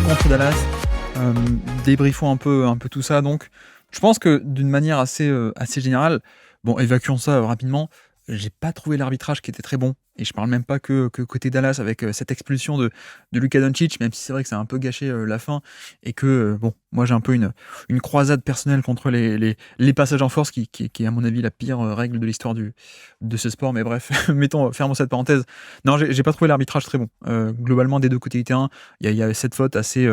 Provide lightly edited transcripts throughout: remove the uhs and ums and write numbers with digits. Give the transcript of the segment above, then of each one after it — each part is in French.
contre Dallas. Euh, Débriefons un peu tout ça. Donc, je pense que d'une manière assez générale, bon, évacuons ça rapidement. J'ai pas trouvé l'arbitrage qui était très bon. Et je parle même pas que côté Dallas avec cette expulsion de Luka Doncic, même si c'est vrai que ça a un peu gâché la fin. Et que, bon, moi j'ai un peu une croisade personnelle contre les passages en force qui est à mon avis la pire règle de l'histoire de ce sport. Mais bref, fermons cette parenthèse. Non, j'ai pas trouvé l'arbitrage très bon. Globalement, des deux côtés du terrain, il y a cette faute assez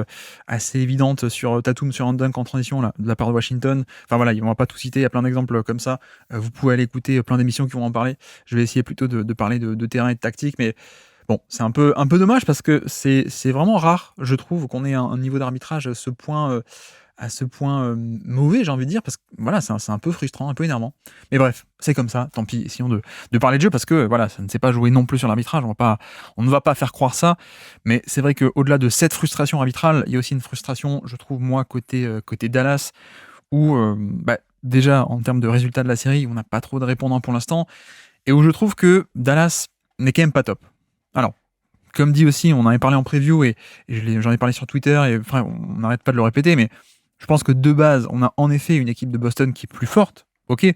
évidente sur Tatum sur un dunk en transition là, de la part de Washington. Enfin voilà, on va pas tout citer, il y a plein d'exemples comme ça. Vous pouvez aller écouter plein d'émissions qui vont en parler. Je vais essayer plutôt de parler de terrain et de tactique, mais bon, c'est un peu dommage parce que c'est vraiment rare, je trouve, qu'on ait un niveau d'arbitrage à ce point mauvais, j'ai envie de dire, parce que voilà, c'est un peu frustrant, un peu énervant. Mais bref, c'est comme ça, tant pis, essayons de parler de jeu, parce que voilà, ça ne s'est pas joué non plus sur l'arbitrage, on ne va pas faire croire ça, mais c'est vrai qu'au-delà de cette frustration arbitrale, il y a aussi une frustration, je trouve, moi, côté Dallas, où déjà, en termes de résultats de la série, on n'a pas trop de répondants pour l'instant, et où je trouve que Dallas n'est quand même pas top. Alors, comme dit aussi, on en avait parlé en preview, et j'en ai parlé sur Twitter, et enfin, on n'arrête pas de le répéter, mais je pense que de base, on a en effet une équipe de Boston qui est plus forte, ok,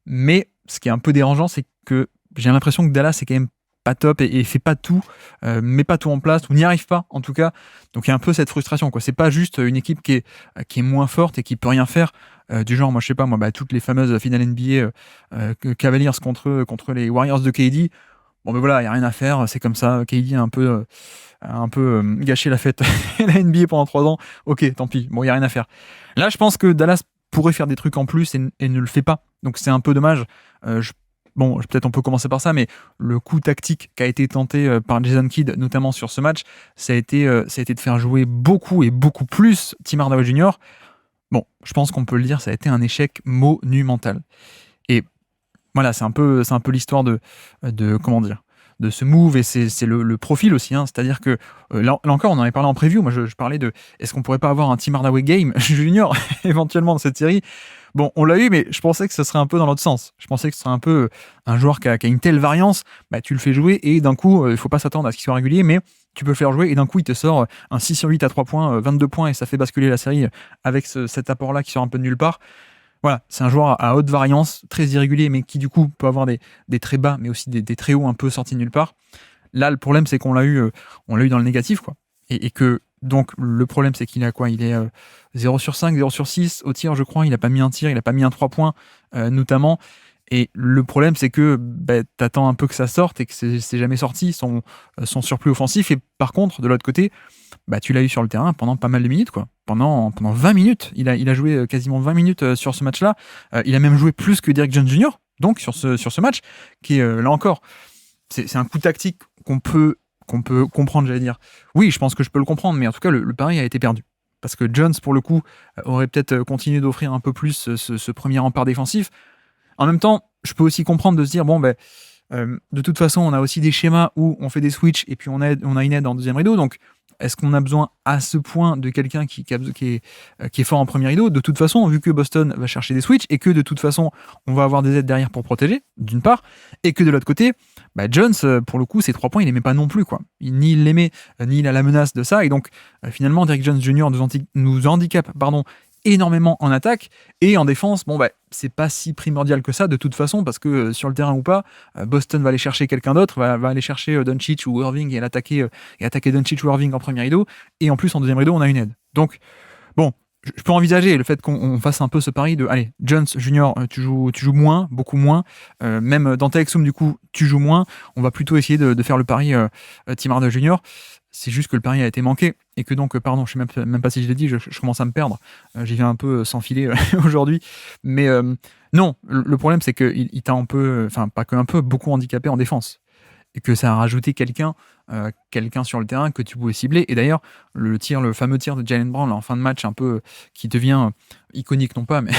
mais ce qui est un peu dérangeant, c'est que j'ai l'impression que Dallas est quand même pas top et fait pas tout, met pas tout en place, ou n'y arrive pas en tout cas. Donc il y a un peu cette frustration, quoi. C'est pas juste une équipe qui est moins forte et qui peut rien faire, du genre, moi je sais pas, toutes les fameuses finales NBA Cavaliers contre les Warriors de KD. Bon ben voilà, il y a rien à faire, c'est comme ça. KD a un peu gâché la fête la NBA pendant 3 ans. Ok, tant pis. Bon, il y a rien à faire. Là, je pense que Dallas pourrait faire des trucs en plus et ne le fait pas. Donc c'est un peu dommage. Peut-être on peut commencer par ça, mais le coup tactique qui a été tenté par Jason Kidd, notamment sur ce match, ça a été de faire jouer beaucoup et beaucoup plus Tim Hardaway Jr. Bon, je pense qu'on peut le dire, ça a été un échec monumental. Et voilà, c'est un peu l'histoire de comment dire, de ce move, et c'est le profil aussi, hein. C'est-à-dire que là encore, on en avait parlé en preview. Moi, je parlais de est-ce qu'on pourrait pas avoir un Tim Hardaway game junior éventuellement dans cette série. Bon, on l'a eu, mais je pensais que ce serait un peu dans l'autre sens. Je pensais que ce serait un peu un joueur qui a une telle variance, tu le fais jouer et d'un coup, il faut pas s'attendre à ce qu'il soit régulier, mais tu peux le faire jouer et d'un coup, il te sort un 6 sur 8 à 3 points, 22 points, et ça fait basculer la série avec cet apport-là qui sort un peu de nulle part. Voilà, c'est un joueur à haute variance, très irrégulier, mais qui du coup peut avoir des très bas, mais aussi des très hauts un peu sortis de nulle part. Là, le problème, c'est qu'on l'a eu dans le négatif, quoi. Et que, donc, le problème, c'est qu'il a quoi? Il est 0 sur 5, 0 sur 6 au tir, je crois. Il n'a pas mis un tir, il n'a pas mis un 3 points, notamment. Et le problème, c'est que t'attends un peu que ça sorte et que c'est jamais sorti, son surplus offensif. Et par contre, de l'autre côté, tu l'as eu sur le terrain pendant pas mal de minutes, quoi. Pendant 20 minutes. Il a joué quasiment 20 minutes sur ce match-là. Il a même joué plus que Derrick Jones Jr., donc, sur ce match, qui est, là encore, c'est un coup tactique qu'on peut comprendre, j'allais dire. Oui, je pense que je peux le comprendre, mais en tout cas, le pari a été perdu. Parce que Jones, pour le coup, aurait peut-être continué d'offrir un peu plus ce premier rempart défensif. En même temps, je peux aussi comprendre de se dire, de toute façon, on a aussi des schémas où on fait des switches et puis on a une aide en deuxième rideau. Donc, est-ce qu'on a besoin à ce point de quelqu'un qui est fort en premier rideau? De toute façon, vu que Boston va chercher des switches et que de toute façon, on va avoir des aides derrière pour protéger, d'une part, et que de l'autre côté, Jones, pour le coup, ses 3 points, il n'aimait pas non plus, quoi. Ni il l'aimait, ni il a la menace de ça. Et donc, finalement, Derrick Jones Jr. nous handicape, énormément en attaque, et en défense, c'est pas si primordial que ça de toute façon, parce que sur le terrain ou pas, Boston va aller chercher quelqu'un d'autre, va aller chercher Doncic ou Irving et attaquer Doncic ou Irving en premier rideau, et en plus en deuxième rideau on a une aide. Donc bon, je peux envisager le fait qu'on fasse un peu ce pari de allez, Jones Junior, tu joues moins, beaucoup moins, même Dante Exum, du coup tu joues moins, on va plutôt essayer de faire le pari Tim Hardaway Jr. C'est juste que le pari a été manqué et que donc, pardon, je sais même pas si je l'ai dit, je commence à me perdre. J'y viens un peu sans filer aujourd'hui. Mais non, le problème, c'est qu'il t'a un peu, enfin, pas que un peu, beaucoup handicapé en défense. Et que ça a rajouté quelqu'un sur le terrain que tu pouvais cibler. Et d'ailleurs, le fameux tir de Jaylen Brown là, en fin de match, un peu qui devient iconique, non pas, mais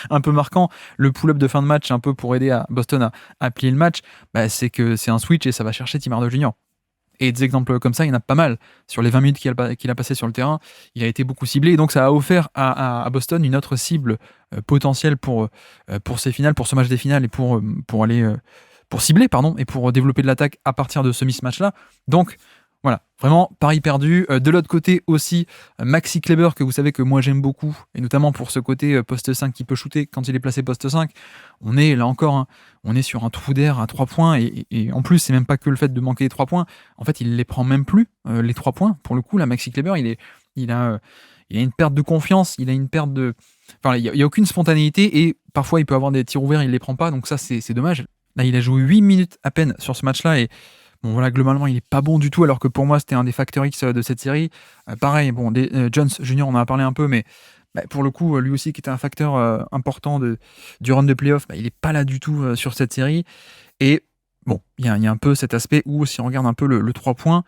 un peu marquant, le pull-up de fin de match, un peu pour aider à Boston à plier le match, c'est que c'est un switch et ça va chercher Tim Hardaway Jr. Et des exemples comme ça, il y en a pas mal. Sur les 20 minutes qu'il a passé sur le terrain, il a été beaucoup ciblé. Et donc, ça a offert à Boston une autre cible potentielle pour ces finales, pour ce match des finales et pour cibler, et pour développer de l'attaque à partir de ce mismatch-là. Donc, Voilà, vraiment pari perdu. De l'autre côté aussi, Maxi Kleber, que vous savez que moi j'aime beaucoup, et notamment pour ce côté poste 5 qui peut shooter quand il est placé poste 5. On est là encore, hein, on est sur un trou d'air à 3 points, et en plus, c'est même pas que le fait de manquer les 3 points. En fait, il les prend même plus, les 3 points. Pour le coup, là, Maxi Kleber, il a, il a une perte de confiance, il a une perte de. Enfin, il y a aucune spontanéité, et parfois il peut avoir des tirs ouverts, il les prend pas, donc ça, c'est dommage. Là, il a joué 8 minutes à peine sur ce match-là, et bon, voilà, globalement, il est pas bon du tout, alors que pour moi, c'était un des facteurs X de cette série. Pareil, bon, Jones Junior, on en a parlé un peu, mais pour le coup, lui aussi, qui était un facteur important du run de playoff, il est pas là du tout sur cette série. Et bon, il y a un peu cet aspect où, si on regarde un peu le 3 points,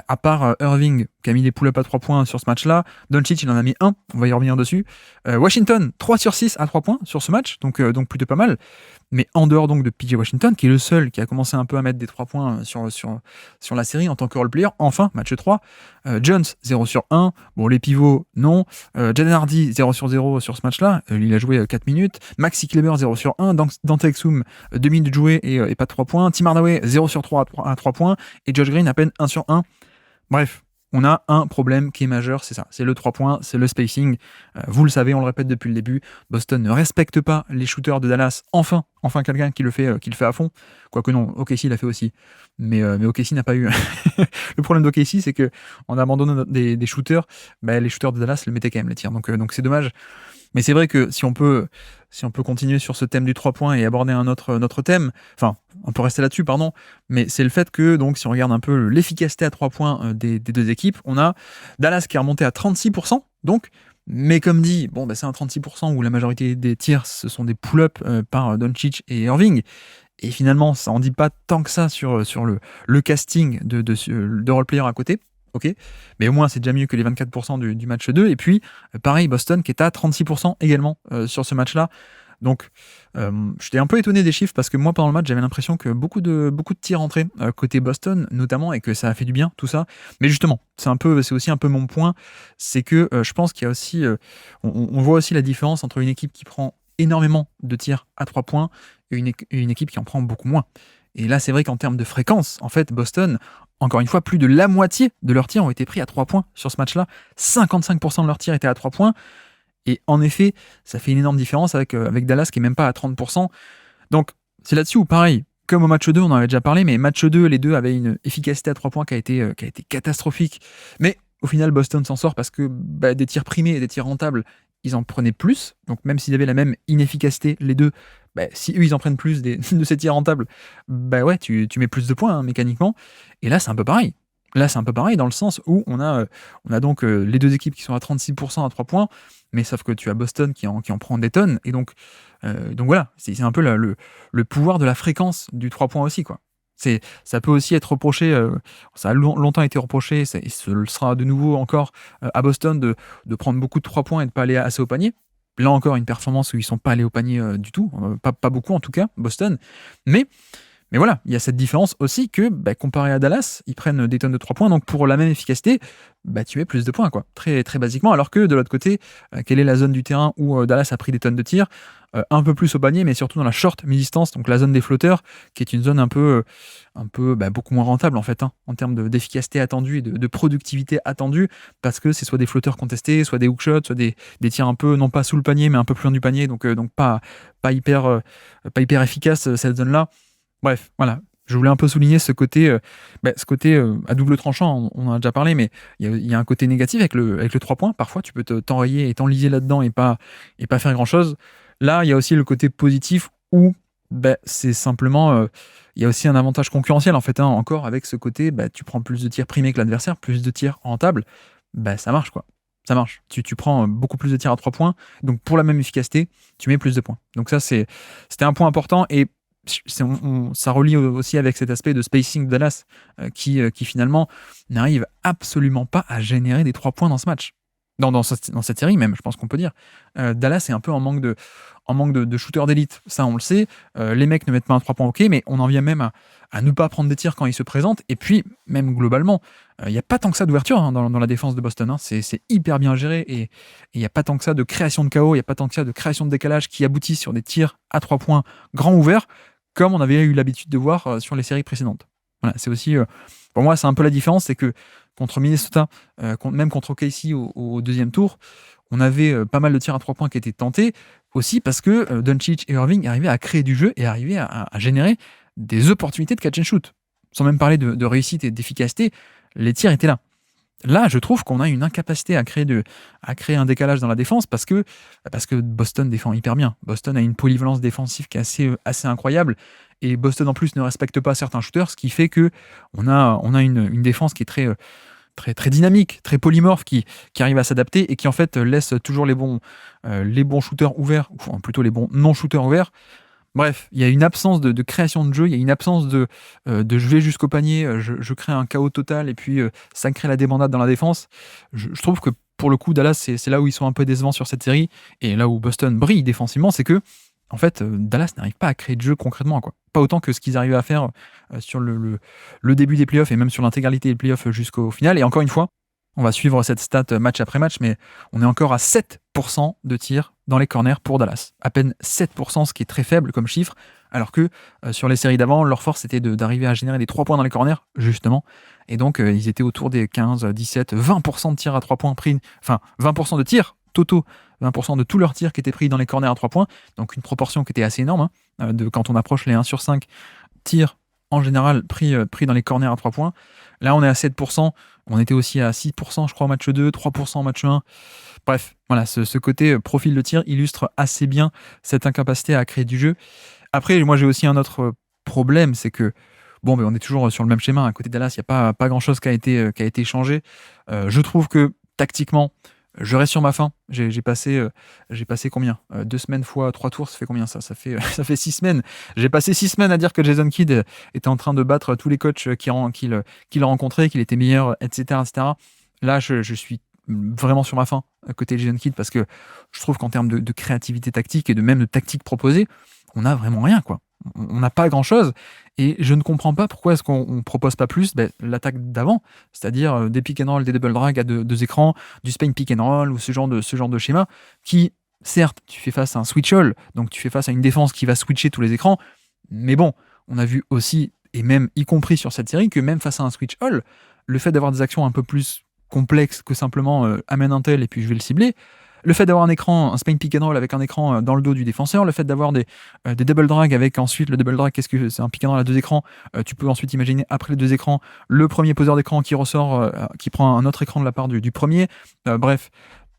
à part Irving, qui a mis des pull-ups à 3 points sur ce match-là, Doncic, il en a mis 1, on va y revenir dessus. Washington, 3 sur 6 à 3 points sur ce match, donc plutôt pas mal. Mais en dehors donc de PJ Washington, qui est le seul qui a commencé un peu à mettre des 3 points sur la série en tant que role-player, enfin, match 3, Jones, 0 sur 1, bon, les pivots, non. Jaden Hardy, 0 sur 0 sur ce match-là, il a joué 4 minutes. Maxi Kleber, 0 sur 1, Dante Exum, 2 minutes jouées et pas de 3 points. Tim Hardaway, 0 sur 3 à 3 points, et Josh Green, à peine 1 sur 1. Bref, on a un problème qui est majeur, c'est ça, c'est le 3 points, c'est le spacing. Vous le savez, on le répète depuis le début, Boston ne respecte pas les shooters de Dallas. Enfin quelqu'un qui le fait à fond. Quoique non, OKC l'a fait aussi. Mais OKC n'a pas eu. Le problème d'OKC, c'est que en abandonnant des shooters, les shooters de Dallas le mettaient quand même les tirs. Donc c'est dommage. Mais c'est vrai que si on peut continuer sur ce thème du 3 points et aborder un autre thème, enfin, on peut rester là-dessus, pardon, mais c'est le fait que, donc, si on regarde un peu l'efficacité à 3 points des deux équipes, on a Dallas qui est remonté à 36%, donc, mais comme dit, c'est un 36% où la majorité des tirs, ce sont des pull-ups par Doncic et Irving, et finalement, ça en dit pas tant que ça sur le casting de role-player à côté. Ok, mais au moins c'est déjà mieux que les 24% du match 2. Et puis, pareil, Boston qui est à 36% également sur ce match-là. Donc, j'étais un peu étonné des chiffres parce que moi, pendant le match, j'avais l'impression que beaucoup de tirs entraient côté Boston, notamment, et que ça a fait du bien, tout ça. Mais justement, c'est aussi un peu mon point, c'est que je pense qu'il y a aussi, on voit aussi la différence entre une équipe qui prend énormément de tirs à 3 points et une équipe qui en prend beaucoup moins. Et là, c'est vrai qu'en termes de fréquence, en fait, Boston, encore une fois, plus de la moitié de leurs tirs ont été pris à 3 points sur ce match-là. 55% de leurs tirs étaient à 3 points. Et en effet, ça fait une énorme différence avec Dallas qui est même pas à 30%. Donc, c'est là-dessus où, pareil, comme au match 2, on en avait déjà parlé, mais match 2, les deux avaient une efficacité à 3 points qui a été catastrophique. Mais au final, Boston s'en sort parce que des tirs primés et des tirs rentables, ils en prenaient plus. Donc, même s'ils avaient la même inefficacité, les deux, si eux ils en prennent plus de ces tirs rentables, ouais, tu mets plus de points mécaniquement. Et là, c'est un peu pareil. Là, c'est un peu pareil dans le sens où on a donc les deux équipes qui sont à 36% à 3 points, mais sauf que tu as Boston qui en prend des tonnes. Et donc voilà, c'est un peu le pouvoir de la fréquence du 3 points aussi, quoi. Ça peut aussi être reproché, ça a longtemps été reproché, et ce le sera de nouveau encore à Boston de prendre beaucoup de 3 points et de ne pas aller assez au panier. Là encore, une performance où ils ne sont pas allés au panier du tout, pas beaucoup en tout cas, Boston. Mais voilà, il y a cette différence aussi que, comparé à Dallas, ils prennent des tonnes de 3 points, donc pour la même efficacité, tu mets plus de points, quoi. Très, très basiquement, alors que de l'autre côté, quelle est la zone du terrain où Dallas a pris des tonnes de tirs, un peu plus au panier, mais surtout dans la short mi-distance, donc la zone des flotteurs, qui est une zone un peu beaucoup moins rentable en fait, en termes d'efficacité attendue et de productivité attendue, parce que c'est soit des flotteurs contestés, soit des hook-shots, soit des tirs un peu, non pas sous le panier, mais un peu plus loin du panier, donc pas hyper efficace cette zone-là. Bref, voilà. Je voulais un peu souligner ce côté à double tranchant, on en a déjà parlé, mais il y a un côté négatif avec le 3 points. Parfois, tu peux t'enrayer et t'enliser là-dedans et pas faire grand-chose. Là, il y a aussi le côté positif où c'est simplement... il y a aussi un avantage concurrentiel, en fait, encore avec ce côté, tu prends plus de tirs primés que l'adversaire, plus de tirs rentables, ça marche, quoi. Ça marche. Tu prends beaucoup plus de tirs à 3 points, donc pour la même efficacité, tu mets plus de points. Donc ça, c'était un point important, et ça relie aussi avec cet aspect de spacing de Dallas qui finalement n'arrive absolument pas à générer des 3 points dans ce match. Dans cette série même, je pense qu'on peut dire. Dallas est un peu en manque de shooters d'élite. Ça, on le sait. Les mecs ne mettent pas un 3 points, ok, mais on en vient même à ne pas prendre des tirs quand ils se présentent. Et puis, même globalement, il n'y a pas tant que ça d'ouverture dans la défense de Boston. C'est hyper bien géré et il n'y a pas tant que ça de création de chaos, il n'y a pas tant que ça de création de décalage qui aboutit sur des tirs à 3 points grands ouverts, comme on avait eu l'habitude de voir sur les séries précédentes. Voilà, c'est aussi Pour moi, c'est un peu la différence, c'est que contre Minnesota, même contre OKC au deuxième tour, on avait pas mal de tirs à 3 points qui étaient tentés, aussi parce que Doncic et Irving arrivaient à créer du jeu et arrivaient à générer des opportunités de catch and shoot. Sans même parler de réussite et d'efficacité, les tirs étaient là. Là, je trouve qu'on a une incapacité à créer un décalage dans la défense parce que Boston défend hyper bien. Boston a une polyvalence défensive qui est assez incroyable et Boston en plus ne respecte pas certains shooters, ce qui fait que on a une défense qui est très dynamique, très polymorphe, qui arrive à s'adapter et qui en fait laisse toujours les bons shooters ouverts, ou enfin, plutôt les bons non-shooters ouverts. Bref, il y a une absence de création de jeu, il y a une absence de je vais jusqu'au panier, je crée un chaos total et puis ça crée la débandade dans la défense. Je trouve que pour le coup, Dallas, c'est là où ils sont un peu décevants sur cette série et là où Boston brille défensivement, c'est que en fait, Dallas n'arrive pas à créer de jeu concrètement, quoi. Pas autant que ce qu'ils arrivaient à faire sur le début des playoffs et même sur l'intégralité des playoffs jusqu'au final. Et encore une fois, on va suivre cette stat match après match, mais on est encore à 7% de tirs dans les corners pour Dallas. À peine 7%, ce qui est très faible comme chiffre, alors que sur les séries d'avant, leur force était d'arriver à générer des 3 points dans les corners, justement. Et donc, ils étaient autour des 15, 17, 20% de tirs à 3 points pris, enfin 20% de tirs totaux, 20% de tous leurs tirs qui étaient pris dans les corners à 3 points, donc une proportion qui était assez énorme, quand on approche les 1 sur 5 tirs en général pris dans les corners à 3 points. Là, on est à 7%, on était aussi à 6%, je crois, en match 2, 3% en match 1. Bref, voilà, ce côté profil de tir illustre assez bien cette incapacité à créer du jeu. Après, moi, j'ai aussi un autre problème, c'est que, bon, on est toujours sur le même schéma. À côté de Dallas, il n'y a pas grand-chose qui a été changé. Je trouve que, tactiquement, je reste sur ma faim. J'ai passé combien 2 semaines fois 3 tours, ça fait combien ça fait 6 semaines. J'ai passé 6 semaines à dire que Jason Kidd était en train de battre tous les coachs qu'il a rencontrés, qu'il était meilleur, etc. etc. Là, je suis vraiment sur ma faim côté Jason Kidd parce que je trouve qu'en termes de créativité tactique et même de tactique proposée, on n'a vraiment rien, quoi. On n'a pas grand-chose et je ne comprends pas pourquoi est-ce qu'on ne propose pas plus l'attaque d'avant, c'est-à-dire des pick and roll, des double drag à deux écrans, du Spain pick and roll ou ce genre de schéma qui, certes, tu fais face à un switch all, donc tu fais face à une défense qui va switcher tous les écrans, mais bon, on a vu aussi, et même y compris sur cette série, que même face à un switch all, le fait d'avoir des actions un peu plus complexes que simplement amène un tel et puis je vais le cibler, le fait d'avoir un Spain pick and roll avec un écran dans le dos du défenseur, le fait d'avoir des double drag avec ensuite le double drag, qu'est-ce que c'est un pick and roll à 2 écrans, tu peux ensuite imaginer après les 2 écrans, le premier poseur d'écran qui ressort, qui prend un autre écran de la part du premier. Bref,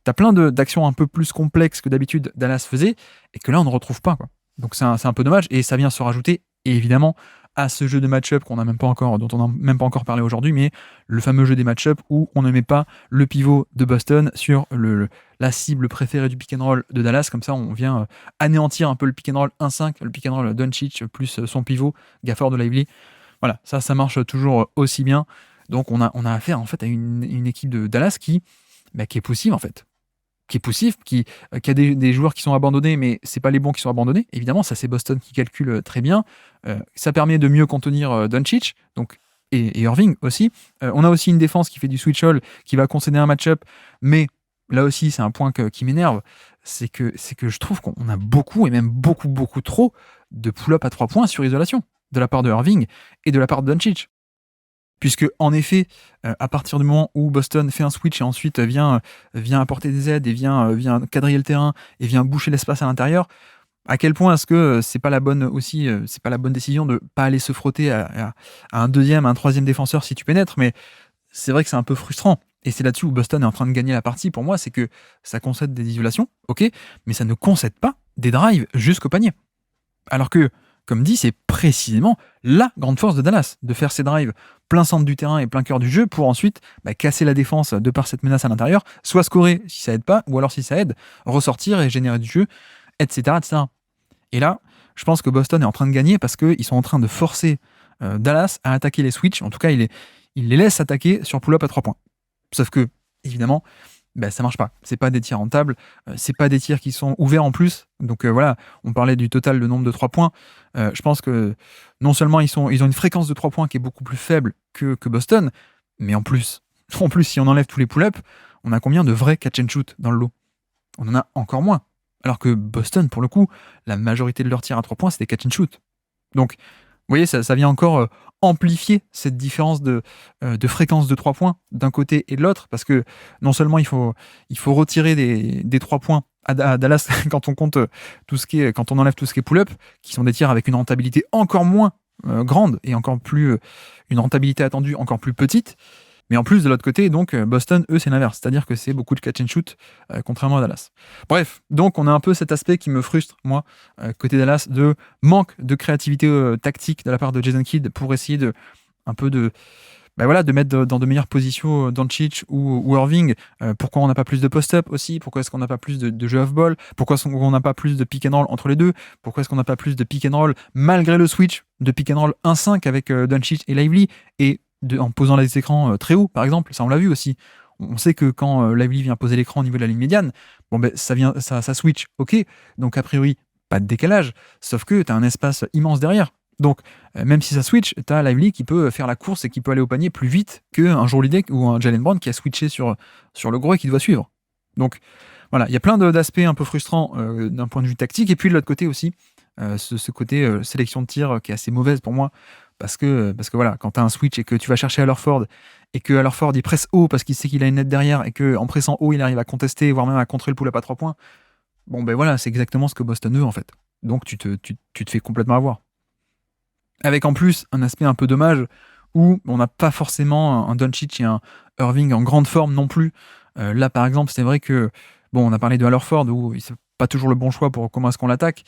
t'as plein d'actions un peu plus complexes que d'habitude Dallas faisait et que là on ne retrouve pas, quoi. Donc c'est un peu dommage et ça vient se rajouter évidemment à ce jeu de match-up dont on n'a même pas encore parlé aujourd'hui, mais le fameux jeu des match-up où on ne met pas le pivot de Boston sur la cible préférée du pick and roll de Dallas. Comme ça, on vient anéantir un peu le pick and roll 1-5, le pick and roll Doncic plus son pivot Gafford de Lively. Voilà, ça marche toujours aussi bien. Donc on a affaire en fait à une équipe de Dallas qui est poussive en fait. Qui est poussif, qui a des joueurs qui sont abandonnés, mais c'est pas les bons qui sont abandonnés. Évidemment, ça c'est Boston qui calcule très bien. Ça permet de mieux contenir Doncic, donc et Irving aussi. On a aussi une défense qui fait du switch all, qui va concéder un match-up, mais là aussi c'est un point qui m'énerve, c'est que je trouve qu'on a beaucoup et même beaucoup trop de pull-up à 3 points sur isolation de la part de Irving et de la part de Doncic. Puisque, en effet, à partir du moment où Boston fait un switch et ensuite vient apporter des aides et vient quadriller le terrain et vient boucher l'espace à l'intérieur, à quel point est-ce que c'est pas la bonne décision de pas aller se frotter à un deuxième, à un troisième défenseur si tu pénètres, mais c'est vrai que c'est un peu frustrant. Et c'est là-dessus où Boston est en train de gagner la partie. Pour moi, c'est que ça concède des isolations, ok, mais ça ne concède pas des drives jusqu'au panier. Alors que, comme dit, c'est précisément la grande force de Dallas, de faire ses drives plein centre du terrain et plein cœur du jeu pour ensuite casser la défense de par cette menace à l'intérieur, soit scorer si ça aide pas, ou alors si ça aide, ressortir et générer du jeu, etc. etc. Et là, je pense que Boston est en train de gagner parce qu'ils sont en train de forcer Dallas à attaquer les switches. En tout cas, il les laisse attaquer sur pull-up à 3 points. Sauf que, évidemment, ça marche pas. C'est pas des tirs rentables, c'est pas des tirs qui sont ouverts en plus. Donc voilà, on parlait du total de nombre de 3 points. Je pense que non seulement ils ont une fréquence de 3 points qui est beaucoup plus faible que Boston, mais en plus, si on enlève tous les pull-ups, on a combien de vrais catch and shoot dans le lot? On en a encore moins. Alors que Boston, pour le coup, la majorité de leurs tirs à 3 points, c'est des catch and shoot. Donc voyez, ça vient encore amplifier cette différence de fréquence de 3 points d'un côté et de l'autre, parce que non seulement il faut retirer des 3 points à Dallas quand on compte quand on enlève tout ce qui est pull-up, qui sont des tirs avec une rentabilité encore moins grande et encore plus une rentabilité attendue encore plus petite. Mais en plus, de l'autre côté, donc, Boston, eux, c'est l'inverse. C'est-à-dire que c'est beaucoup de catch and shoot, contrairement à Dallas. Bref, donc on a un peu cet aspect qui me frustre, moi, côté Dallas, de manque de créativité tactique de la part de Jason Kidd pour essayer de mettre dans de meilleures positions Doncic ou Irving. Pourquoi on n'a pas plus de post-up aussi? Pourquoi est-ce qu'on n'a pas plus de jeu off-ball? Pourquoi est-ce qu'on n'a pas plus de pick and roll entre les deux? Pourquoi est-ce qu'on n'a pas plus de pick and roll malgré le switch de pick and roll 1-5 avec Doncic et Lively et en posant les écrans très haut, par exemple? Ça, on l'a vu aussi. On sait que quand Lively vient poser l'écran au niveau de la ligne médiane, ça switch, ok. Donc, a priori, pas de décalage, sauf que tu as un espace immense derrière. Donc, même si ça switch, tu as Lively qui peut faire la course et qui peut aller au panier plus vite qu'un Jrue Holiday ou un Jaylen Brown qui a switché sur le gros et qui doit suivre. Donc, voilà, il y a plein d'aspects un peu frustrants d'un point de vue tactique. Et puis, de l'autre côté aussi, ce côté sélection de tir qui est assez mauvaise pour moi. Parce que voilà, quand tu as un switch et que tu vas chercher Hallerford et que Hallerford il presse haut parce qu'il sait qu'il a une net derrière et qu'en pressant haut il arrive à contester, voire même à contrer le pull-up à 3 points, bon ben voilà, c'est exactement ce que Boston veut en fait. Donc tu te fais complètement avoir. Avec en plus un aspect un peu dommage où on n'a pas forcément un Doncic et un Irving en grande forme non plus. Là par exemple, c'est vrai que on a parlé de Hallerford où c'est pas toujours le bon choix pour comment est-ce qu'on l'attaque,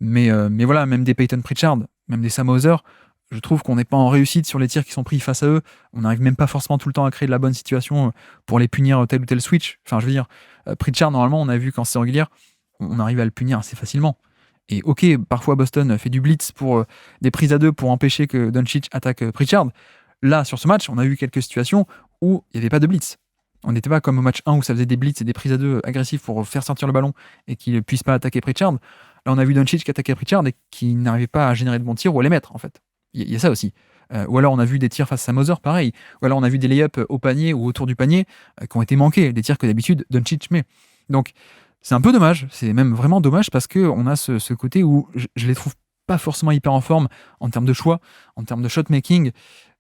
mais voilà, même des Peyton Pritchard, même des Sam Hauser, je trouve qu'on n'est pas en réussite sur les tirs qui sont pris face à eux. On n'arrive même pas forcément tout le temps à créer de la bonne situation pour les punir tel ou tel switch. Enfin, je veux dire, Pritchard, normalement, on a vu qu'en saison régulière, on arrive à le punir assez facilement. Et ok, parfois Boston fait du blitz pour des prises à 2 pour empêcher que Doncic attaque Pritchard. Là, sur ce match, on a eu quelques situations où il n'y avait pas de blitz. On n'était pas comme au match 1 où ça faisait des blitz et des prises à 2 agressifs pour faire sortir le ballon et qu'il ne puisse pas attaquer Pritchard. Là, on a vu Doncic qui attaquait Pritchard et qui n'arrivait pas à générer de bons tirs ou à les mettre, en fait. Il y a ça aussi. Ou alors on a vu des tirs face à Sam Hauser, pareil. Ou alors on a vu des lay-ups au panier ou autour du panier qui ont été manqués, des tirs que d'habitude Doncic met. Donc c'est un peu dommage, c'est même vraiment dommage parce qu'on a ce côté où je les trouve pas forcément hyper en forme en termes de choix, en termes de shot-making.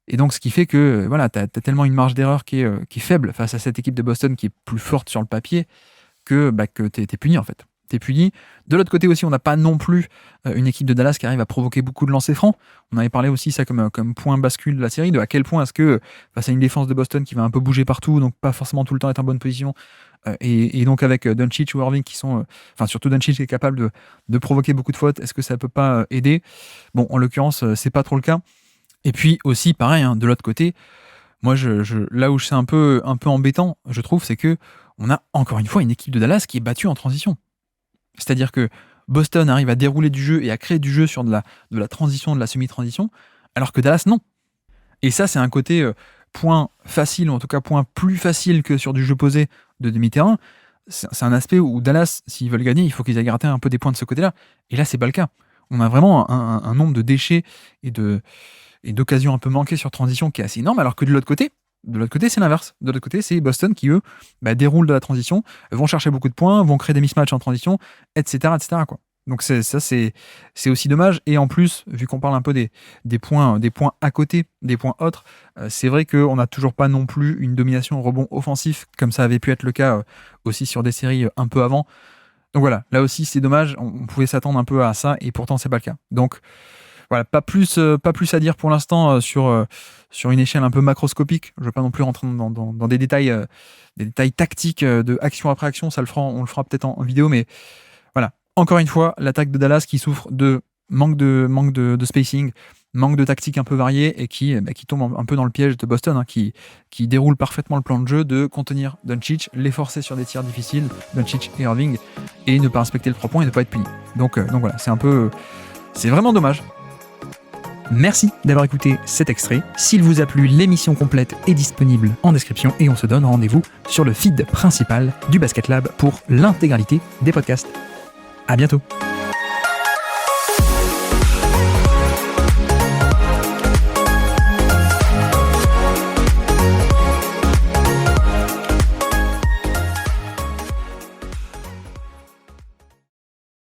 Et donc ce qui fait que voilà, t'as tellement une marge d'erreur qui est faible face à cette équipe de Boston qui est plus forte sur le papier que t'es puni en fait. T'es puni. De l'autre côté aussi, on n'a pas non plus une équipe de Dallas qui arrive à provoquer beaucoup de lancers francs. On avait parlé aussi ça comme point bascule de la série, de à quel point est-ce que face à une défense de Boston qui va un peu bouger partout, donc pas forcément tout le temps être en bonne position, et donc avec Doncic ou Irving qui sont, surtout Doncic qui est capable de provoquer beaucoup de fautes, est-ce que ça peut pas aider? Bon, en l'occurrence, c'est pas trop le cas. Et puis aussi, pareil, de l'autre côté, moi, là où c'est un peu embêtant, je trouve, c'est que on a encore une fois une équipe de Dallas qui est battue en transition. C'est-à-dire que Boston arrive à dérouler du jeu et à créer du jeu sur de la transition, de la semi-transition, alors que Dallas, non. Et ça, c'est un côté point facile, ou en tout cas point plus facile que sur du jeu posé de demi-terrain. C'est un aspect où Dallas, s'ils veulent gagner, il faut qu'ils aillent gratter un peu des points de ce côté-là. Et là, c'est pas le cas. On a vraiment un nombre de déchets et d'occasions un peu manquées sur transition qui est assez énorme, alors que de l'autre côté, c'est l'inverse. De l'autre côté, c'est Boston qui, eux, déroulent de la transition, vont chercher beaucoup de points, vont créer des mismatchs en transition, etc. quoi. Donc c'est aussi dommage. Et en plus, vu qu'on parle un peu des points à côté, des points autres, c'est vrai qu'on n'a toujours pas non plus une domination au rebond offensif, comme ça avait pu être le cas aussi sur des séries un peu avant. Donc voilà, là aussi, c'est dommage. On pouvait s'attendre un peu à ça, et pourtant, c'est pas le cas. Donc voilà, pas plus à dire pour l'instant sur une échelle un peu macroscopique. Je ne veux pas non plus rentrer dans des détails tactiques de action après action. On le fera peut-être en vidéo, mais voilà. Encore une fois, l'attaque de Dallas qui souffre de manque de spacing, manque de tactique un peu variée et qui tombe un peu dans le piège de Boston, qui déroule parfaitement le plan de jeu de contenir Doncic, les forcer sur des tirs difficiles, Doncic et Irving, et ne pas respecter le 3 points et ne pas être puni. Donc voilà, c'est vraiment dommage. Merci d'avoir écouté cet extrait. S'il vous a plu, l'émission complète est disponible en description et on se donne rendez-vous sur le feed principal du Basket Lab pour l'intégralité des podcasts. À bientôt.